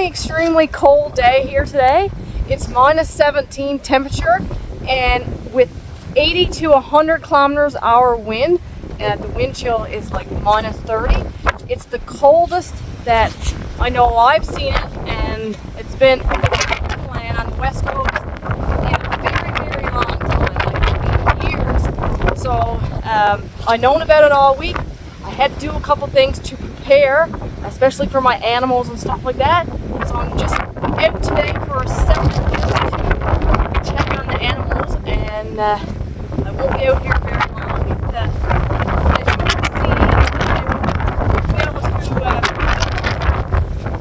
extremely cold day here today. It's -17 temperature, and with 80 to 100 kilometers an hour wind, and the wind chill is like -30. It's the coldest that I know I've seen it, and it's been on the west coast in a very, very long time, like years. So I've known about it all week. I had to do a couple things to prepare, especially for my animals and stuff like that. So I'm just out today for a second to check on the animals, and I won't be out here very long. As you can see, I won't be able to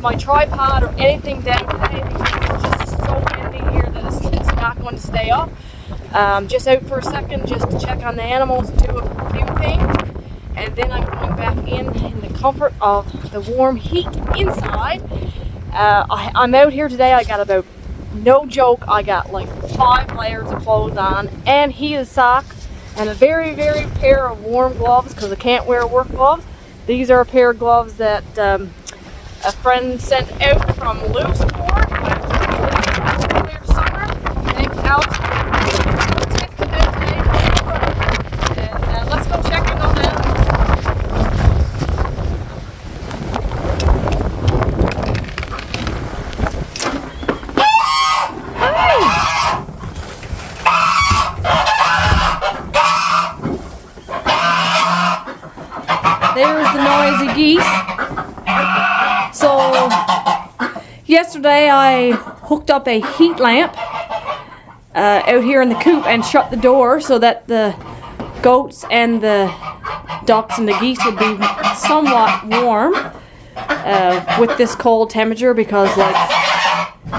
my tripod or anything down today because it's just so windy here that it's not going to stay up. Just out for a second just to check on the animals and do a few things. And then I'm going back in the comfort of the warm heat inside. I'm out here today. I got about, no joke, I got like 5 layers of clothes on and heated socks and a very, very pair of warm gloves because I can't wear work gloves. These are a pair of gloves that a friend sent out from Looseport earlier summer. Thanks, Alex. Tested out today. And let's go check in those animals. There's the noisy geese. So yesterday I hooked up a heat lamp out here in the coop and shut the door so that the goats and the ducks and the geese would be somewhat warm with this cold temperature, because like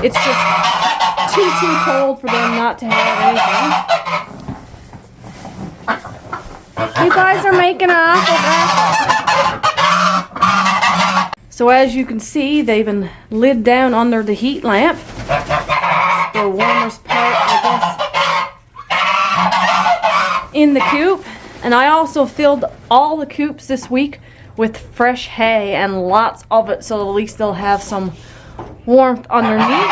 it's just too cold for them not to have anything. You guys are making an apple. So as you can see, they've been lid down under the heat lamp. It's the warmest part, I guess, in the coop. And I also filled all the coops this week with fresh hay, and lots of it, so at least they'll have some warmth underneath.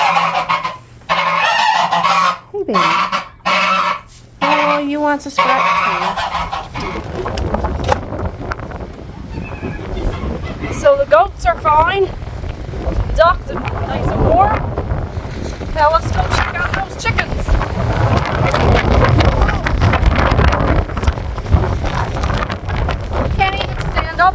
Hey baby. Oh, you want to scratch too? So the goats are fine, the ducks are nice and warm. Now let's go check out those chickens. Can't even stand up.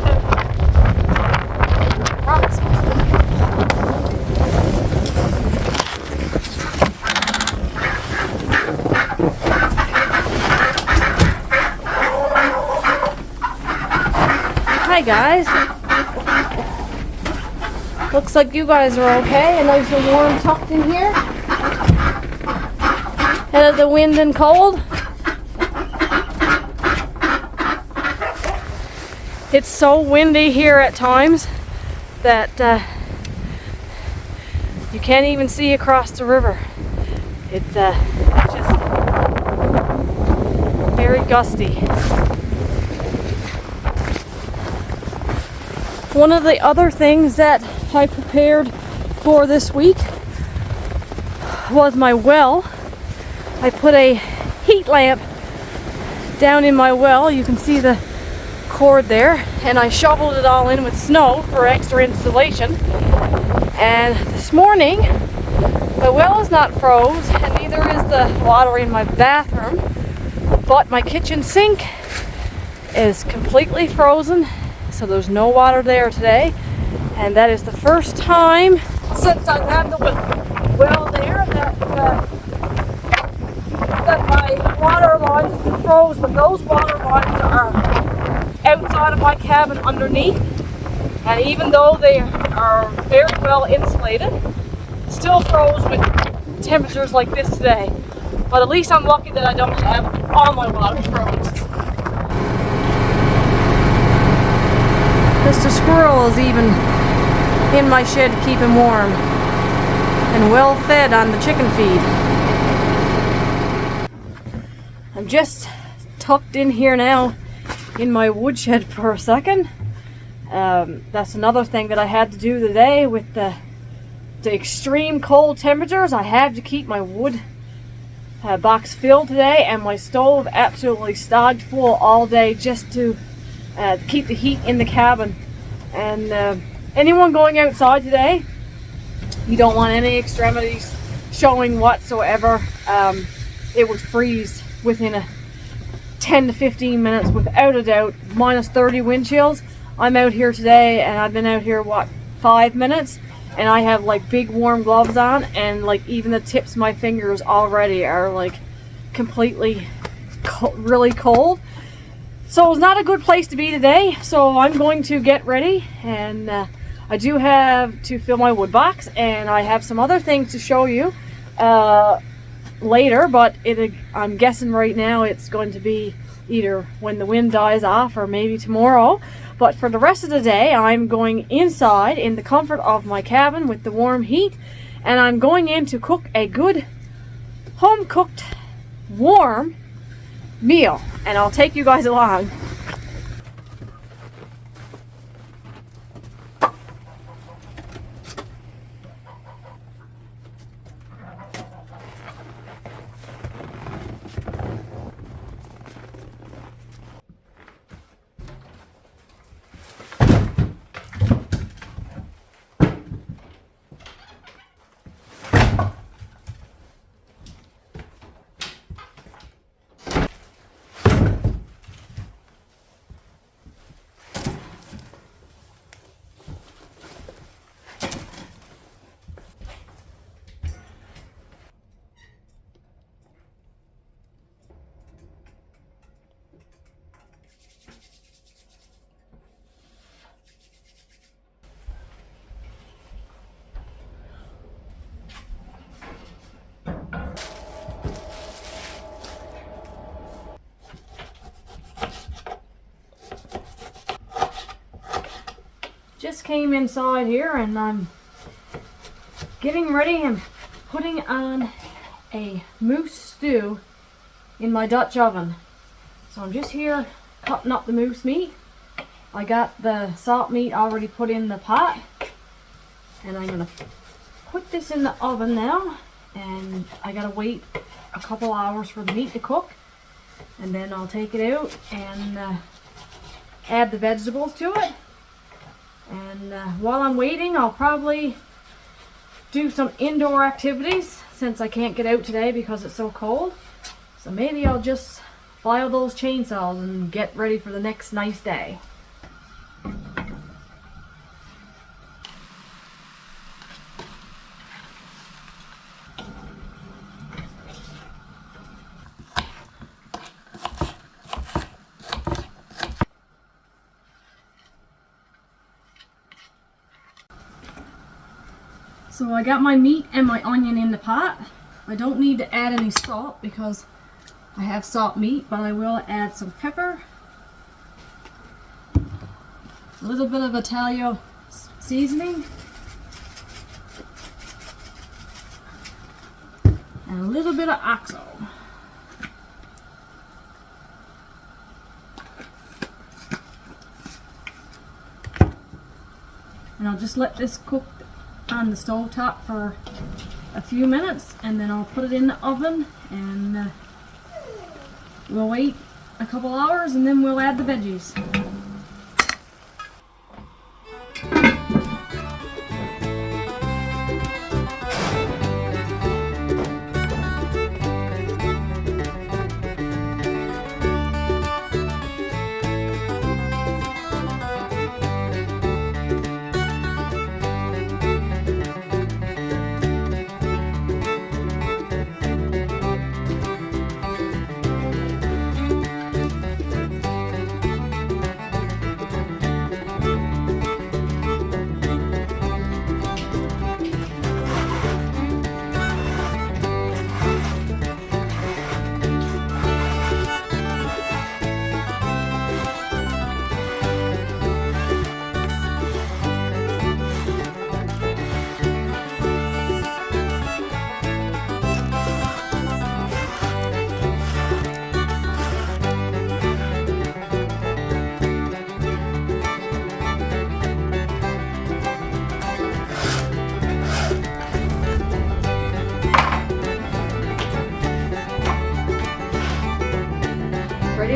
Hi guys. Looks like you guys are okay and nice and warm tucked in here. Out of the wind and cold. It's so windy here at times that you can't even see across the river. It's just very gusty. One of the other things that I prepared for this week was my well. I put a heat lamp down in my well. You can see the cord there, and I shoveled it all in with snow for extra insulation. And this morning the well is not froze, and neither is the water in my bathroom, but my kitchen sink is completely frozen. So there's no water there today, and that is the first time since I've had the well there that my water lines have been froze. But those water lines are outside of my cabin underneath, and even though they are very well insulated, still froze with temperatures like this today. But at least I'm lucky that I don't have all my water froze. Mr. Squirrel is even in my shed to keep him warm and well fed on the chicken feed. I'm just tucked in here now in my woodshed for a second. That's another thing that I had to do today with the to extreme cold temperatures. I have to keep my wood box filled today, and my stove absolutely stocked full all day just to keep the heat in the cabin. And anyone going outside today, you don't want any extremities showing whatsoever. It would freeze within a 10 to 15 minutes without a doubt. Minus 30 wind chills. I'm out here today, and I've been out here 5 minutes, and I have like big warm gloves on, and like even the tips of my fingers already are like completely really cold. So it's not a good place to be today. So I'm going to get ready, and I do have to fill my wood box, and I have some other things to show you later, but I'm guessing right now it's going to be either when the wind dies off or maybe tomorrow. But for the rest of the day, I'm going inside in the comfort of my cabin with the warm heat, and I'm going in to cook a good home cooked warm meal, and I'll take you guys along. Just came inside here, and I'm getting ready and putting on a moose stew in my Dutch oven. So I'm just here cutting up the moose meat. I got the salt meat already put in the pot, and I'm gonna put this in the oven now, and I gotta wait a couple hours for the meat to cook, and then I'll take it out and add the vegetables to it. And while I'm waiting, I'll probably do some indoor activities since I can't get out today because it's so cold. So maybe I'll just file those chainsaws and get ready for the next nice day. So I got my meat and my onion in the pot. I don't need to add any salt because I have salt meat, but I will add some pepper, a little bit of Italian seasoning, and a little bit of oxo. And I'll just let this cook on the stove top for a few minutes, and then I'll put it in the oven, and we'll wait a couple hours, and then we'll add the veggies.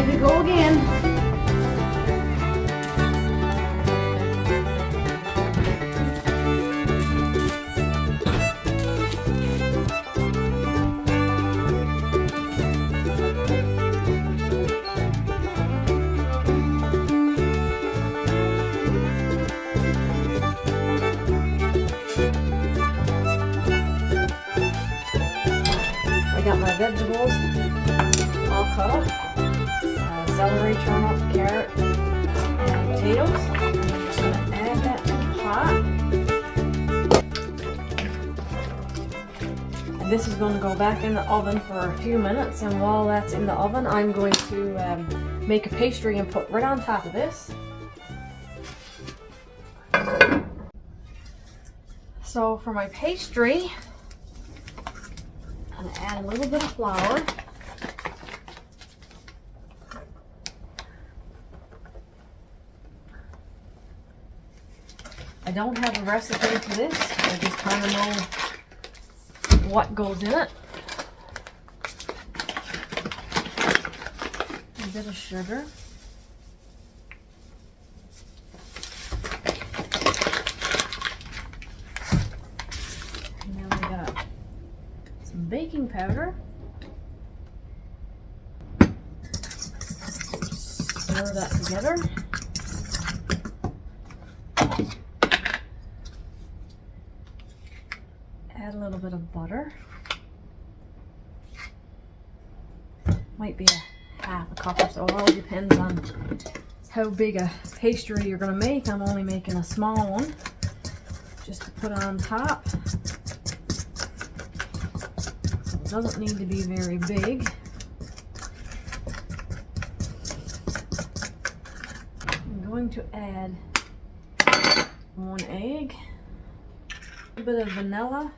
ready to go again. Got my vegetables all cut up, celery, turnip, carrot, and potatoes. I'm just going to add that to the pot. And this is going to go back in the oven for a few minutes, and while that's in the oven I'm going to make a pastry and put right on top of this. So for my pastry, I'm going to add a little bit of flour. I don't have a recipe for this. I just kind of know what goes in it. A bit of sugar. And then we got some baking powder. Stir that together. Add a little bit of butter. Might be a half a cup or so. It all depends on how big a pastry you're going to make. I'm only making a small one just to put on top. It doesn't need to be very big. I'm going to add 1 egg, a bit of vanilla,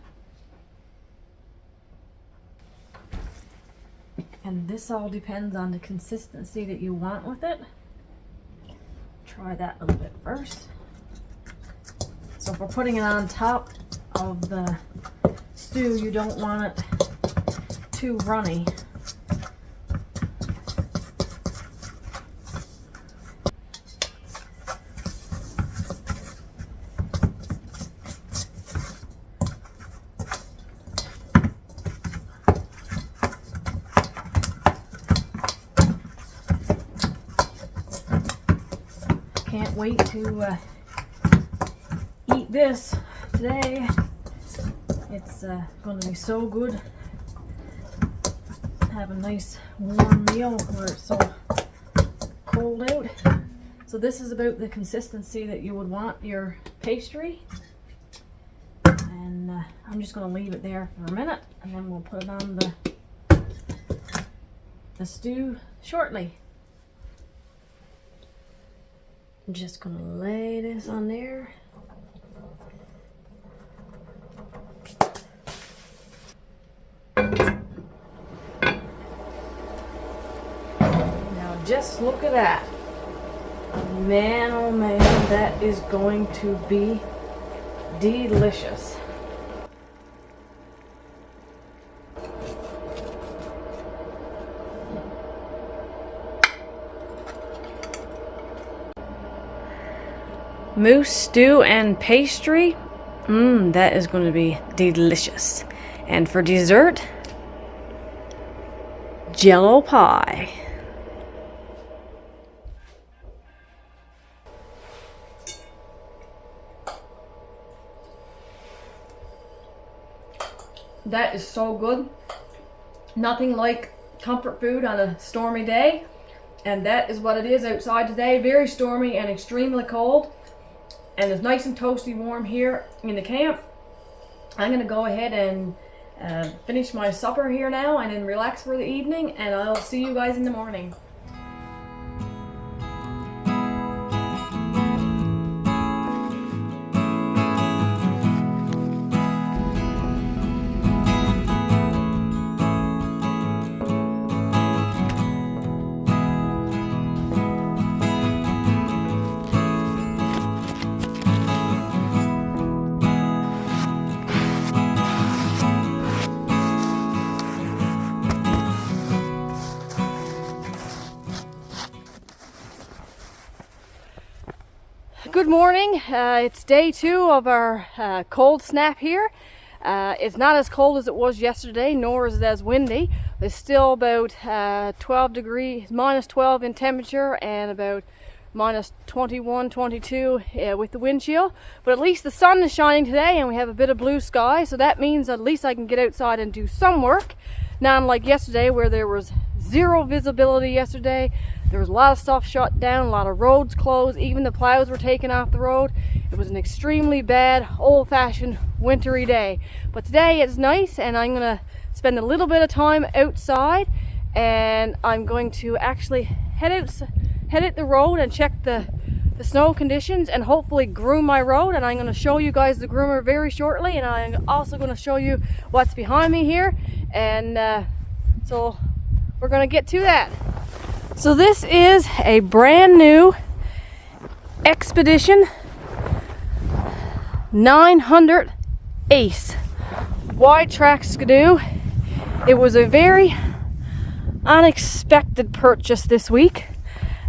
and this all depends on the consistency that you want with it. Try that a little bit first. So if we're putting it on top of the stew, you don't want it too runny. Can't wait to eat this today. It's going to be so good. Have a nice warm meal where it's so cold out. So this is about the consistency that you would want your pastry. And I'm just going to leave it there for a minute, and then we'll put it on the stew shortly. I'm just going to lay this on there. Now just look at that. Man, oh man, that is going to be delicious. Mousse, stew, and pastry. That is going to be delicious. And for dessert, Jello pie. That is so good. Nothing like comfort food on a stormy day. And that is what it is outside today. Very stormy and extremely cold. And it's nice and toasty warm here in the camp. I'm going to go ahead and finish my supper here now and then relax for the evening, and I'll see you guys in the morning. Good morning. It's day 2 of our cold snap here. It's not as cold as it was yesterday, nor is it as windy. It's still about 12 degrees, minus 12 in temperature, and about minus 21, 22 with the wind chill. But at least the sun is shining today and we have a bit of blue sky, so that means at least I can get outside and do some work. Not unlike yesterday where there was zero visibility yesterday. There was a lot of stuff shut down, a lot of roads closed, even the plows were taken off the road. It was an extremely bad, old-fashioned, wintry day. But today it's nice and I'm gonna spend a little bit of time outside, and I'm going to actually head out the road and check the snow conditions and hopefully groom my road. And I'm going to show you guys the groomer very shortly, and I'm also going to show you what's behind me here, and so we're going to get to that. So this is a brand new Expedition 900 Ace wide track Skidoo. It was a very unexpected purchase this week.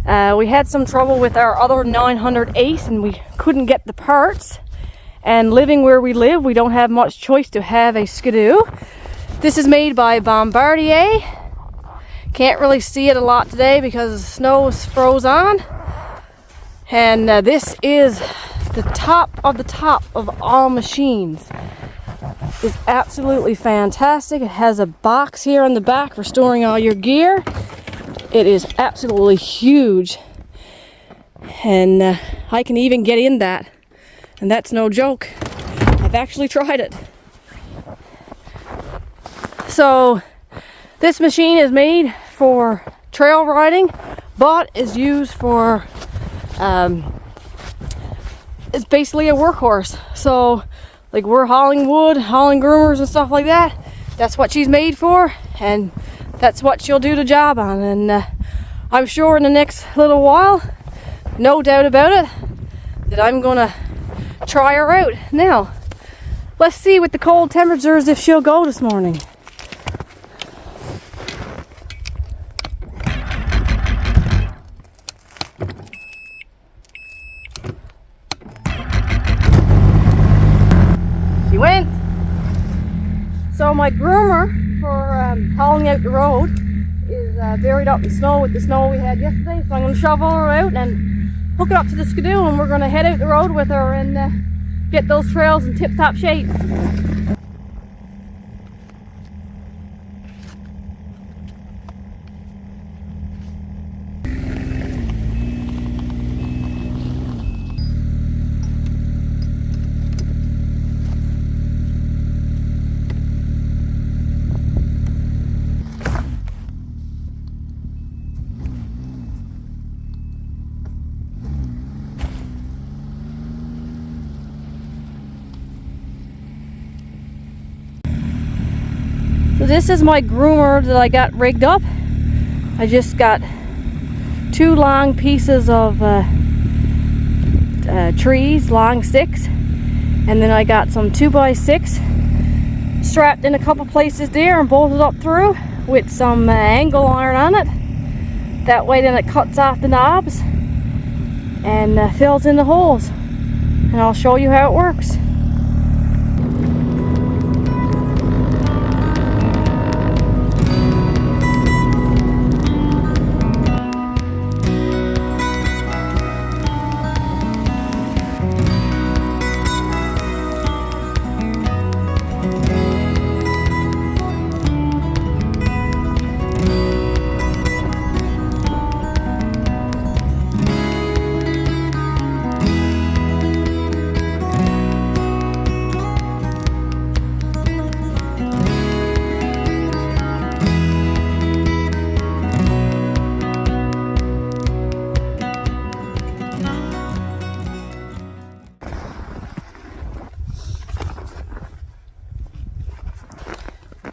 We had some trouble with our other 900 Ace and we couldn't get the parts, and living where we live we don't have much choice to have a Skidoo. This is made by Bombardier. Can't really see it a lot today because the snow is froze on, and this is the top of all machines. It's absolutely fantastic. It has a box here on the back for storing all your gear. It is absolutely huge, and I can even get in that, and that's no joke. I've actually tried it. So this machine is made for trail riding, but is used for it's basically a workhorse. So like we're hauling wood, hauling groomers and stuff like that, that's what she's made for, and that's what she'll do the job on. And I'm sure in the next little while, no doubt about it, that I'm gonna try her out. Now let's see with the cold temperatures if she'll go this morning. She went. So my groomer for hauling out the road is buried up in snow with the snow we had yesterday, so I'm going to shovel her out and hook it up to the Skidoo, and we're going to head out the road with her and get those trails in tip-top shape. So this is my groomer that I got rigged up. I just got 2 long pieces of trees, long sticks, and then I got some 2x6 strapped in a couple places there and bolted up through with some angle iron on it. That way then it cuts off the knobs and fills in the holes, and I'll show you how it works.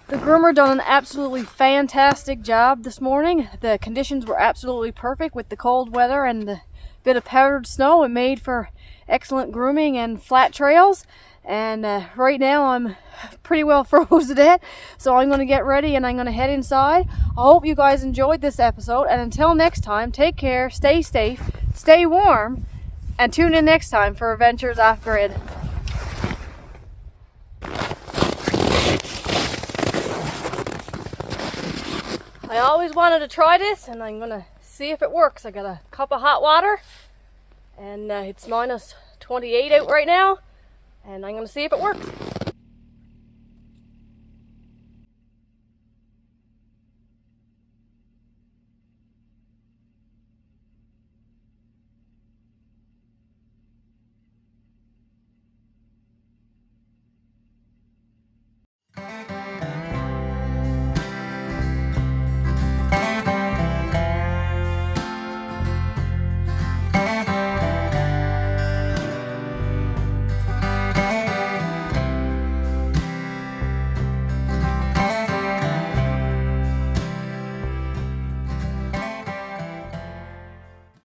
The groomer done an absolutely fantastic job this morning. The conditions were absolutely perfect with the cold weather and the bit of powdered snow. It made for excellent grooming and flat trails. And right now I'm pretty well froze to death, so I'm going to get ready and I'm going to head inside. I hope you guys enjoyed this episode, and until next time, take care, stay safe, stay warm, And tune in next time for Adventures Off Grid. I always wanted to try this, and I'm gonna see if it works. I got a cup of hot water, and it's minus 28 out right now, and I'm gonna see if it works.